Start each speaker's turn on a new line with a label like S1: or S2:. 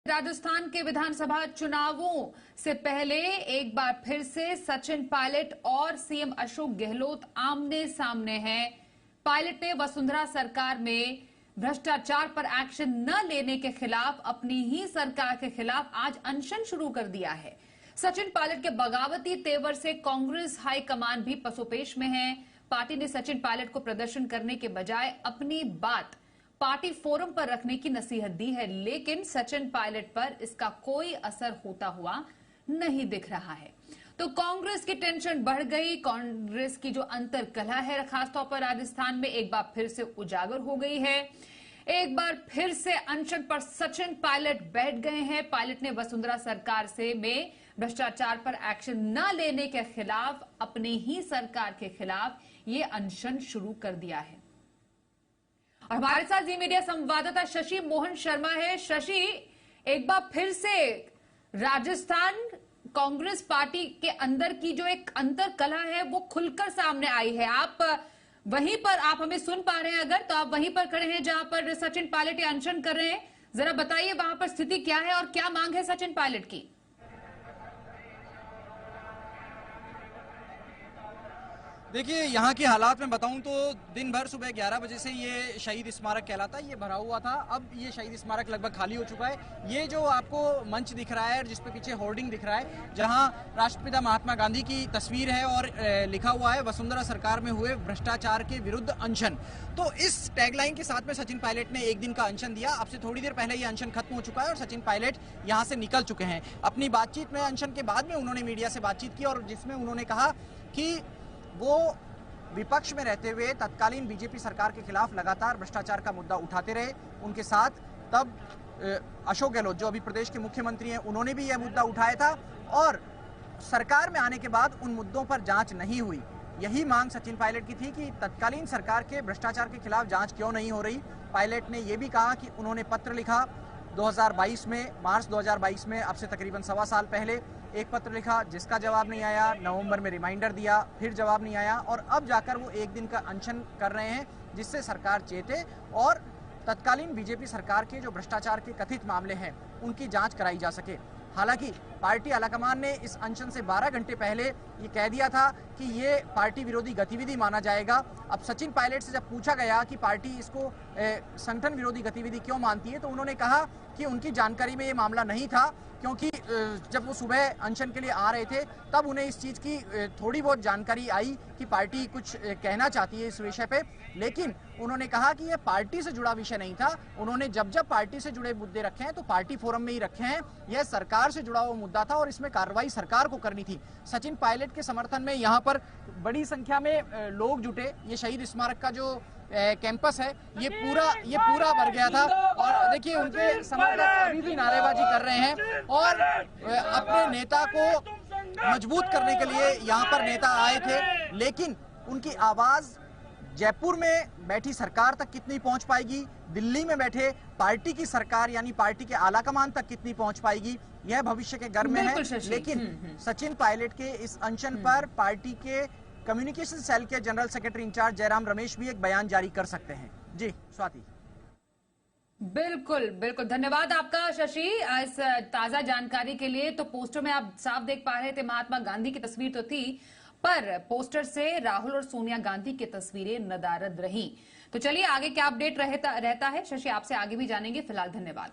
S1: राजस्थान के विधानसभा चुनावों से पहले एक बार फिर से सचिन पायलट और सीएम अशोक गहलोत आमने सामने हैं। पायलट ने वसुंधरा सरकार में भ्रष्टाचार पर एक्शन न लेने के खिलाफ अपनी ही सरकार के खिलाफ आज अनशन शुरू कर दिया है। सचिन पायलट के बगावती तेवर से कांग्रेस हाईकमान भी पसोपेश में है। पार्टी ने सचिन पायलट को प्रदर्शन करने के बजाय अपनी बात पार्टी फोरम पर रखने की नसीहत दी है, लेकिन सचिन पायलट पर इसका कोई असर होता हुआ नहीं दिख रहा है। तो कांग्रेस की टेंशन बढ़ गई। कांग्रेस की जो अंतर्कलह है खासतौर पर राजस्थान में एक बार फिर से उजागर हो गई है। एक बार फिर से अनशन पर सचिन पायलट बैठ गए हैं। पायलट ने वसुंधरा सरकार से में भ्रष्टाचार पर एक्शन न लेने के खिलाफ अपनी ही सरकार के खिलाफ ये अनशन शुरू कर दिया है। और हमारे साथ जी मीडिया संवाददाता शशि मोहन शर्मा है। शशि, एक बार फिर से राजस्थान कांग्रेस पार्टी के अंदर की जो एक अंतर्कलह है वो खुलकर सामने आई है। आप वहीं पर आप हमें सुन पा रहे हैं? अगर तो आप वहीं पर खड़े हैं जहां पर सचिन पायलट अनशन कर रहे हैं। जरा बताइए वहां पर स्थिति क्या है और क्या मांग है सचिन पायलट की?
S2: देखिए, यहाँ के हालात में बताऊं तो दिन भर सुबह 11 बजे से ये शहीद स्मारक कहलाता है, ये भरा हुआ था। अब ये शहीद स्मारक लगभग खाली हो चुका है। ये जो आपको मंच दिख रहा है जिसपे पीछे होर्डिंग दिख रहा है, जहाँ राष्ट्रपिता महात्मा गांधी की तस्वीर है और लिखा हुआ है वसुंधरा सरकार में हुए भ्रष्टाचार के विरुद्ध अनशन। तो इस टैगलाइन के साथ में सचिन पायलट ने एक दिन का अनशन दिया। अब से थोड़ी देर पहले ये अनशन खत्म हो चुका है और सचिन पायलट यहाँ से निकल चुके हैं। अपनी बातचीत में अनशन के बाद में उन्होंने मीडिया से बातचीत की और जिसमें उन्होंने कहा कि वो विपक्ष में रहते हुए तत्कालीन बीजेपी सरकार के खिलाफ लगातार भ्रष्टाचार का मुद्दा उठाते रहे। उनके साथ तब अशोक गहलोत जो अभी प्रदेश के मुख्यमंत्री हैं, उन्होंने भी यह मुद्दा उठाया था और सरकार में आने के बाद उन मुद्दों पर जांच नहीं हुई। यही मांग सचिन पायलट की थी कि तत्कालीन सरकार के भ्रष्टाचार के खिलाफ जांच क्यों नहीं हो रही। पायलट ने यह भी कहा कि उन्होंने पत्र लिखा 2022 में, मार्च 2022 में, अब से तकरीबन 1.25 साल पहले एक पत्र लिखा जिसका जवाब नहीं आया। नवंबर में रिमाइंडर दिया, फिर जवाब नहीं आया और अब जाकर वो एक दिन का अनशन कर रहे हैं जिससे सरकार चेते और तत्कालीन बीजेपी सरकार के जो भ्रष्टाचार के कथित मामले हैं उनकी जांच कराई जा सके। हालांकि पार्टी आलाकमान ने इस अनशन से 12 घंटे पहले ये कह दिया था कि ये पार्टी विरोधी गतिविधि माना जाएगा। अब सचिन पायलट से जब पूछा गया कि पार्टी इसको संगठन विरोधी गतिविधि क्यों मानती है, तो उन्होंने कहा कि उनकी जानकारी में ये मामला नहीं था, क्योंकि जब वो सुबह अनशन के लिए आ रहे थे तब उन्हें इस चीज़ की थोड़ी बहुत जानकारी आई कि पार्टी कुछ कहना चाहती है इस विषय पे। लेकिन उन्होंने कहा कि यह पार्टी से जुड़ा विषय नहीं था। उन्होंने जब जब पार्टी से जुड़े मुद्दे रखे हैं तो पार्टी फोरम में ही रखे हैं। यह सरकार से जुड़ा हुआ मुद्दा था और इसमें कार्रवाई सरकार को करनी थी। सचिन पायलट के समर्थन में यहाँ पर बड़ी संख्या में लोग जुटे। ये शहीद स्मारक का जो कैंपस है ये पूरा भर गया था और देखिए उनके समर्थक अभी भी नारेबाजी कर रहे हैं और अपने नेता को मजबूत करने के लिए यहाँ पर नेता आए थे। लेकिन उनकी आवाज जयपुर में बैठी सरकार तक कितनी पहुंच पाएगी, दिल्ली में बैठे पार्टी की सरकार यानी पार्टी के आलाकमान तक कितनी पहुंच पाएगी, यह भविष्य के घर में है। लेकिन सचिन पायलट के इस अनशन पर पार्टी के कम्युनिकेशन सेल के general secretary incharge Jairam Ramesh भी एक बयान जारी कर सकते हैं। जी स्वाति।
S1: बिल्कुल बिल्कुल, धन्यवाद आपका शशि इस ताजा जानकारी के लिए। तो पोस्टर में आप साफ देख पा रहे थे महात्मा गांधी की तस्वीर तो थी, पर पोस्टर से राहुल और सोनिया गांधी की तस्वीरें नदारद रही। तो चलिए आगे क्या अपडेट रहता है शशि, आपसे आगे भी जानेंगे। फिलहाल धन्यवाद।